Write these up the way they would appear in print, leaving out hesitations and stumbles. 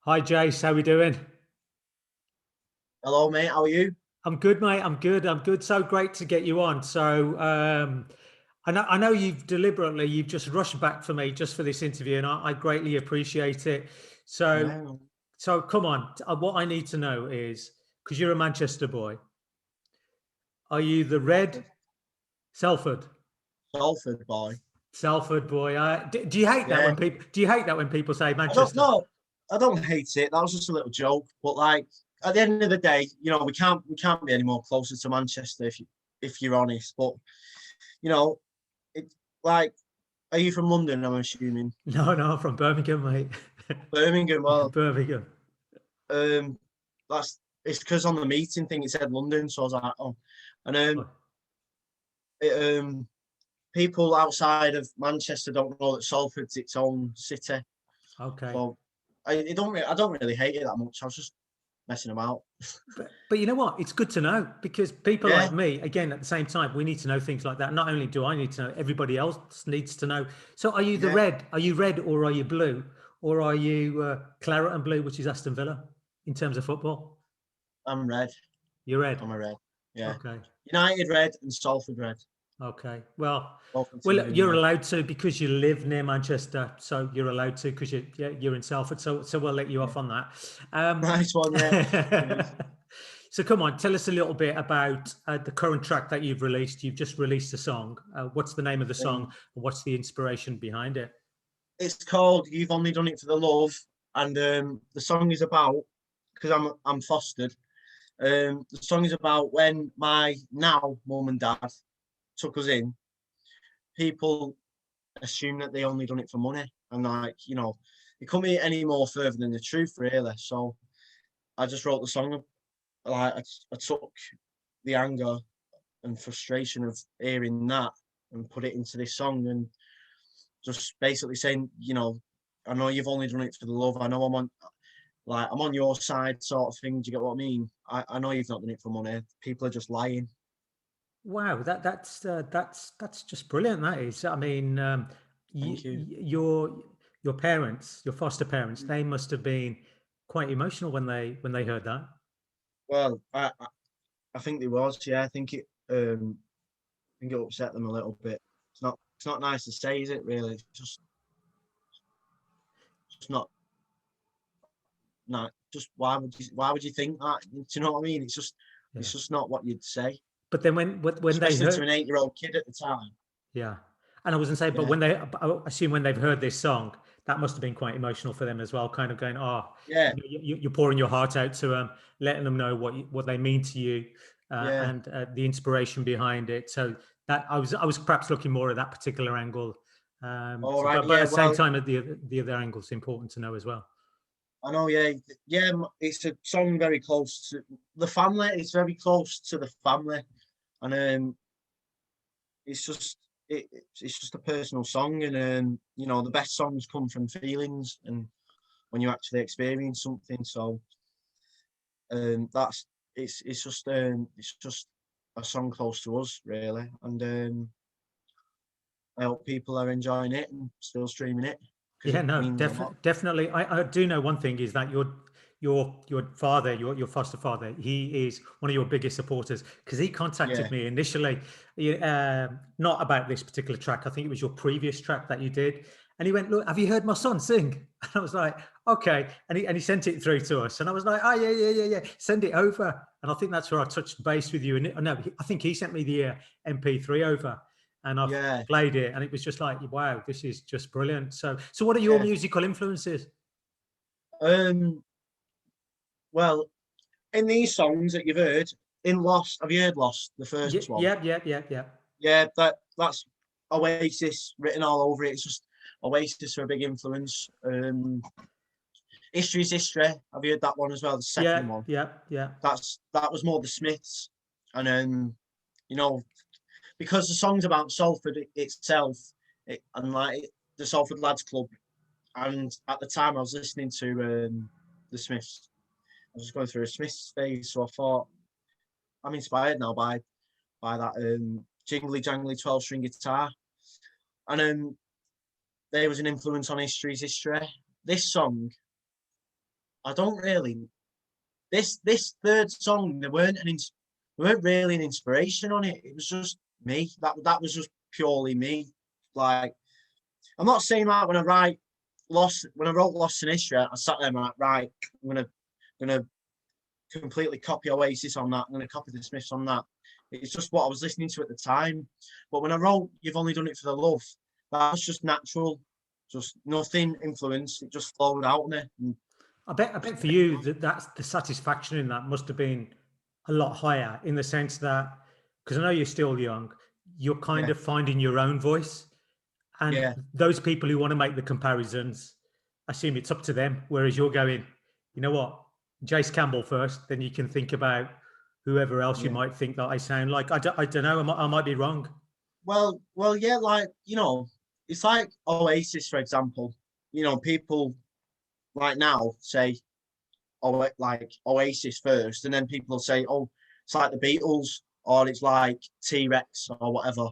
Hi Jace, how we doing? Hello, mate. How are you? I'm good, mate. I'm good. I'm good. So great to get you on. I know you've just rushed back for me just for this interview, and I greatly appreciate it. So, Yeah, so come on. What I need to know is because you're a Manchester boy, are you the red Salford. Salford? Salford boy. Salford boy. Do you hate that Yeah. when people? Do you hate that when people say I don't Manchester? know. I don't hate it. That was just a little joke. But like at the end of the day, we can't be any more closer to Manchester if you're honest. But you know, it like are you from London, I'm assuming? No, no, I'm from Birmingham, mate. Birmingham. Well, Birmingham. um that's it's because on the meeting thing it said London, so I was like, oh. And it, people outside of Manchester don't know that Salford's its own city. Okay. So I don't really hate it that much. I was just messing about. But you know what? It's good to know because people Yeah, like me, again, at the same time, we need to know things like that. Not only do I need to know, everybody else needs to know. So are you the yeah. red? Are you red or are you blue? Or are you claret and blue, which is Aston Villa in terms of football? I'm red. You're red. I'm a red. Yeah. Okay. United red and Salford red. Okay. Well, Both the well, teams in you're red. allowed to because you live near Manchester, so you're allowed to because you're in Salford. So we'll let you Yeah. off on that. Um, Nice one. Yeah. Cheers. so come on, tell us a little bit about the current track that you've released. You've just released a song. What's the name of the song? Um, And what's the inspiration behind it? it's called "You've Only Done It for the Love," and the song is about because I'm fostered. The song is about when my now mum and dad took us in. People assume that they only done it for money, and it couldn't be any more further than the truth, really. So I just wrote the song. Like I took the anger and frustration of hearing that and put it into this song, and just basically saying, I know you've only done it for the love. I know I'm on your side, sort of thing. Do you get what I mean? I know you've not done it for money. People are just lying. Wow, that's just brilliant. That is. I mean, Thank you. your parents, your foster parents, they must have been quite emotional when they heard that. Well, I think there was, yeah. I think it upset them a little bit. It's not nice to say, is it? Really, it's just not. No, just why would you think that? Do you know what I mean? It's Yeah. just not what you'd say, But then when they especially to heard, an 8-year-old kid at the time. yeah, and I wasn't saying, but Yeah, I assume when they've heard this song, that must have been quite emotional for them as well. Kind of going, oh, yeah, you're pouring your heart out to them, letting them know what they mean to you, yeah. and the inspiration behind it. So that I was perhaps looking more at that particular angle, All right, but yeah. at the same Well, time, the other angle is important to know as well. I know, yeah, yeah. It's a song very close to the family. It's very close to the family, and it's just it's just a personal song, and the best songs come from feelings and when you actually experience something. So that's it's just a song close to us, really, and I hope people are enjoying it and still streaming it because Yeah, it no, means a lot. definitely. I do know one thing is that your father, your foster father, he is one of your biggest supporters because he contacted Yeah, me initially, not about this particular track. I think it was your previous track that you did, and he went, "Look, have you heard my son sing?" And I was like, "Okay," and he sent it through to us, and I was like, "Oh yeah, yeah, yeah, yeah, send it over." And I think that's where I touched base with you. And no, I think he sent me the MP3 over and I've yeah, played it, and it was just like, wow, this is just brilliant. So what are your yeah. musical influences? Um, well, in these songs that you've heard, in Lost, have you heard Lost, the Yeah, first one? yeah, yeah, yeah, yeah. Yeah, that's Oasis written all over it. It's just Oasis are a big influence. History's History. Have you heard that one as well? The second Yeah, one. yeah, yeah, That was more the Smiths, and you know, because the song's about Salford itself, and the Salford Lads Club. And at the time, I was listening to the Smiths. I was just going through a Smiths phase, so I thought I'm inspired now by that jingly jangly 12-string guitar, and there was an influence on History's History. This song I don't really. This third song, there weren't really an inspiration on it. It was just me. That was just purely me. Like, I'm not saying like when I wrote Lost in History, I sat there and like, right, I'm gonna completely copy Oasis on that. I'm gonna copy the Smiths on that. It's just what I was listening to at the time. But when I wrote You've Only Done It for the Love, that was just natural, just nothing influenced. It just flowed out of me. And I bet for you that's the satisfaction in that must have been a lot higher in the sense that, because I know you're still young, you're kind yeah, of finding your own voice. And yeah, those people who want to make the comparisons, I assume it's up to them. Whereas you're going, you know what, Jace Campbell first, then you can think about whoever else you yeah. might think that I sound like. I don't know. I might be wrong. Well, yeah. Like, it's like Oasis, for example. People like now say, oh, like Oasis first, and then people will say, oh, it's like the Beatles, or it's like T-Rex, or whatever.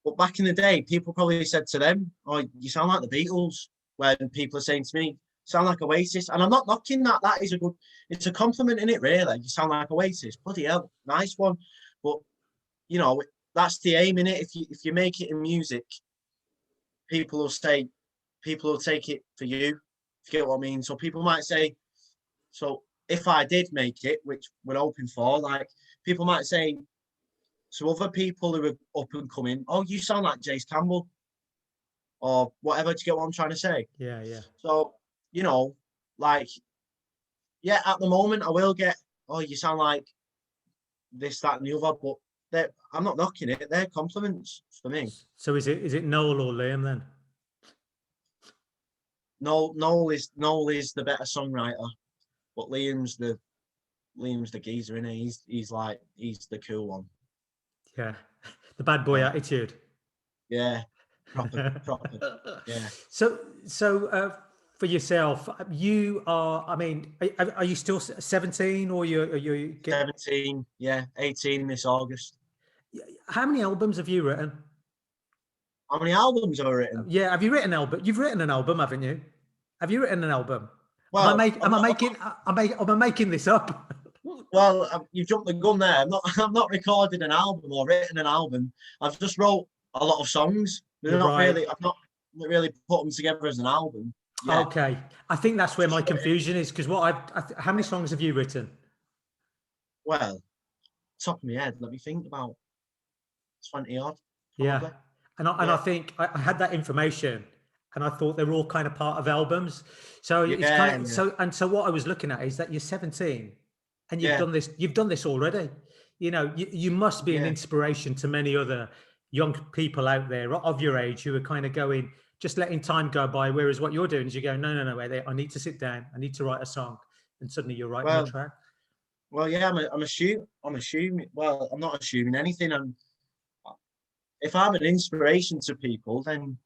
But back in the day, people probably said to them, "Oh, you sound like the Beatles." When people are saying to me, "Sound like Oasis," and I'm not knocking that. That is it's a compliment in it, really. You sound like Oasis. Bloody hell, nice one. But you know, that's the aim in it. If you make it in music, people will say, people will take it for you. If you get what I mean. So people might say, so if I did make it, which we're hoping for, like people might say to other people who are up and coming, "Oh, you sound like Jace Campbell," or whatever. Do you get what I'm trying to say? Yeah, yeah. So, like, yeah, at the moment, I will get, "Oh, you sound like this, that, and the other," but I'm not knocking it. They're compliments for me. So is it Noel or Liam then? Noel is the better songwriter, but Liam's the geezer, innit? He's the cool one. Yeah, the bad boy Yeah, attitude. yeah, proper, proper. Yeah, So for yourself, you are. I mean, are you still 17, or you get? 17. Yeah, 18 this August. How many albums have you written? How many albums have I written? Yeah, have you written an album? You've written an album, haven't you? Have you written an album? Am I Well, make? Am I making? Am I making this up? you've jumped the gun there. I'm not. I'm not recorded an album or written an album. I've just wrote a lot of songs. They're You're not right. really. I've not really put them together as an album. Yeah, Okay, I think that's where my just confusion is because how many songs have you written? well, top of my head. Let me think about 20 odd, Yeah, probably. and I Yeah, think I had that information, and I thought they were all kind of part of albums. So it's kind yeah, of yeah, so what I was looking at is that you're 17, and you've yeah, done this. You've done this already. You must be an yeah. inspiration to many other young people out there of your age who are kind of going, just letting time go by. Whereas what you're doing is you're going, no, no, no, wait, I need to sit down. I need to write a song, and suddenly you're writing a Well, track. well, yeah. I'm assuming. I'm assuming. Well, I'm not assuming anything. If I'm an inspiration to people, then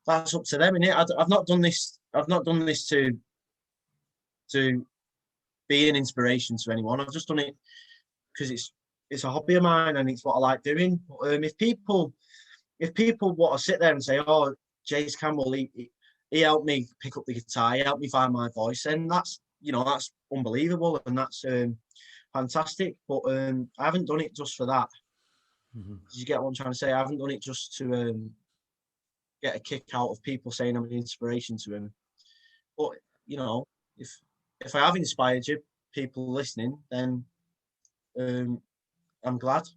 that's up to them. Innit? I've not done this. I've not done this to be an inspiration to anyone. I've just done it because it's a hobby of mine and it's what I like doing. But, if people want to sit there and say, "Oh, Jace Campbell, he helped me pick up the guitar, he helped me find my voice," then that's unbelievable and that's fantastic. But I haven't done it just for that. Mhm. Did you get what I'm trying to say? I haven't done it just to get a kick out of people saying I'm an inspiration to him. But you know, if if I have inspired you, people listening, then um, I'm glad.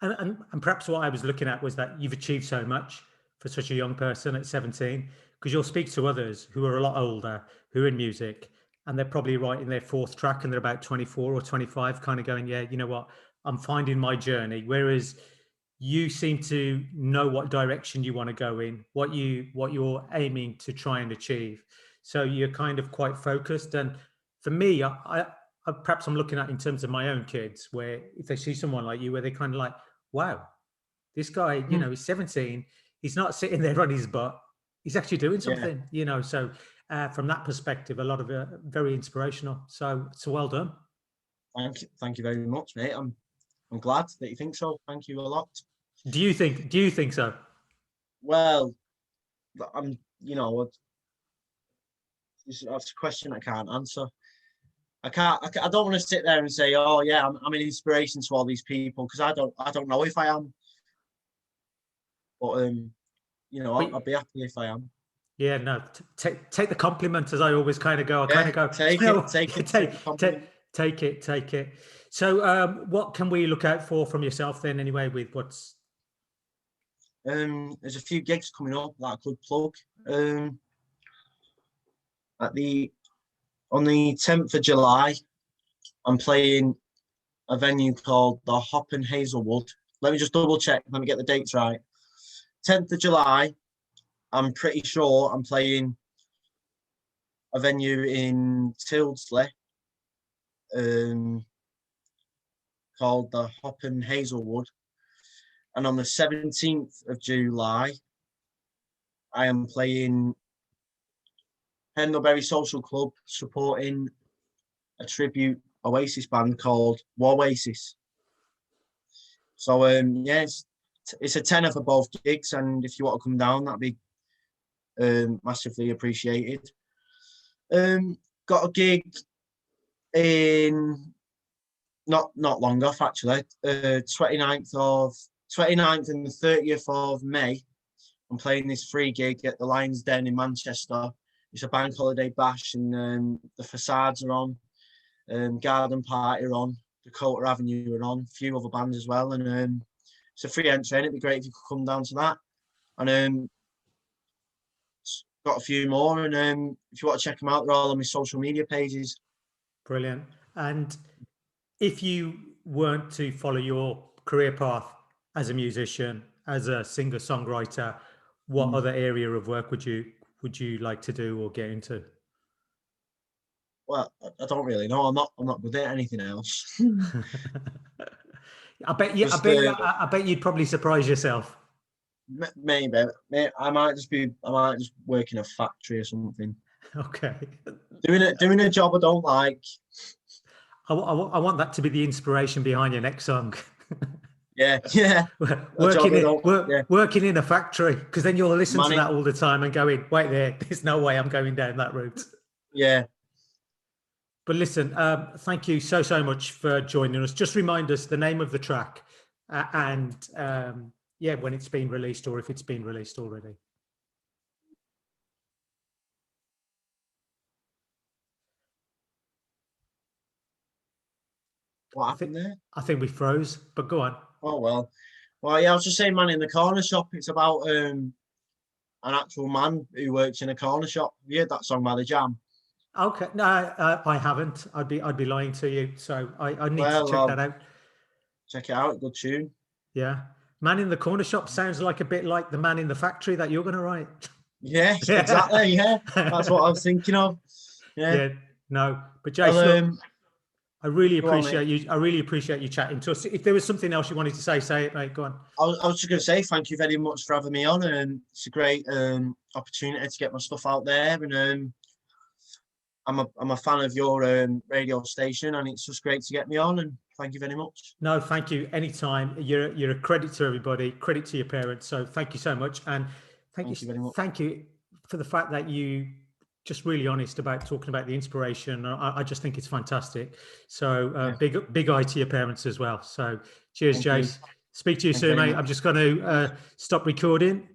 And perhaps what I was looking at was that you've achieved so much for such a young person at 17, because you'll speak to others who are a lot older, who are in music, and they're probably writing their fourth track and they're about 24 or 25, kind of going, yeah, you know what, I'm finding my journey. Whereas you seem to know what direction you want to go in, what you're aiming to try and achieve. So you're kind of quite focused. And for me, perhaps I'm looking at in terms of my own kids, where if they see someone like you, where they kind of like, wow, this guy, Mm, he's 17. He's not sitting there on his butt. He's actually doing yeah, something. So from that perspective, a lot of it very inspirational. So well done. thank you very much, mate. I'm glad that you think so. Thank you a lot. Do you think so? Well, I'm, That's a question I can't answer. I don't want to sit there and say, oh yeah, I'm an inspiration to all these people, because I don't know if I am. But I'll be happy if I am. Yeah, no, take the compliment, as I always kind of go. I Yeah, kind of go, take you know, it, take it, take, take the compliment. take it. So, what can we look out for from yourself then, anyway, with what's... There's a few gigs coming up that I could plug. On the 10th of July, I'm playing a venue called the Hop and Hazelwood. Let me just double check. Let me get the dates right. 10th of July, I'm pretty sure I'm playing a venue in Tildesley, called the Hop and Hazelwood. And on the 17th of July, I am playing Pendlebury Social Club, supporting a tribute Oasis band called Oasis. So it's a tenner for both gigs, and if you want to come down, that'd be massively appreciated. Got a gig in not long off, actually, 29th and the 30th of May. I'm playing this free gig at the Lions Den in Manchester. It's a bank holiday bash, and the Facades are on, Garden Party are on, Dakota Avenue are on, a few other bands as well, and it's a free entry, and it'd be great if you could come down to that. And got a few more, and if you want to check them out, they're all on my social media pages. Brilliant. And if you weren't to follow your career path as a musician, as a singer-songwriter, what other area of work would you like to do or get into? Well, I don't really know. I'm not good at anything else. I bet you'd probably surprise yourself. Maybe. I might just work in a factory or something. Okay. Doing a job I don't like. I want that to be the inspiration behind your next song. Yeah. Working in a factory, because then you'll listen to that all the time and going, wait there's no way I'm going down that route. Yeah. But listen, thank you so much for joining us. Just remind us the name of the track and when it's been released, or if it's been released already. What happened there? I think we froze, but go on. Oh, well. Well, yeah, I was just saying, Man in the Corner Shop. It's about an actual man who works in a corner shop. You heard that song by The Jam? Okay, no, I haven't. I'd be lying to you. So I need to check that out. Check it out. Good tune. Yeah. Man in the Corner Shop sounds like a bit like the Man in the Factory that you're going to write. Yeah, exactly. Yeah, that's what I was thinking of. Yeah. No, but Jace, I really appreciate you. I really appreciate you chatting to us. If there was something else you wanted to say it, mate. Go on. I was just going to say thank you very much for having me on, and it's a great opportunity to get my stuff out there. And I'm a fan of your radio station, and it's just great to get me on. And thank you very much. No, thank you. Anytime. You're a credit to everybody. Credit to your parents. So thank you so much, and thank you very much. Thank you for the fact that you just really honest about talking about the inspiration. I just think it's fantastic. So big eye to your parents as well. So cheers, Jace. Speak to you soon, mate. I'm just going to stop recording.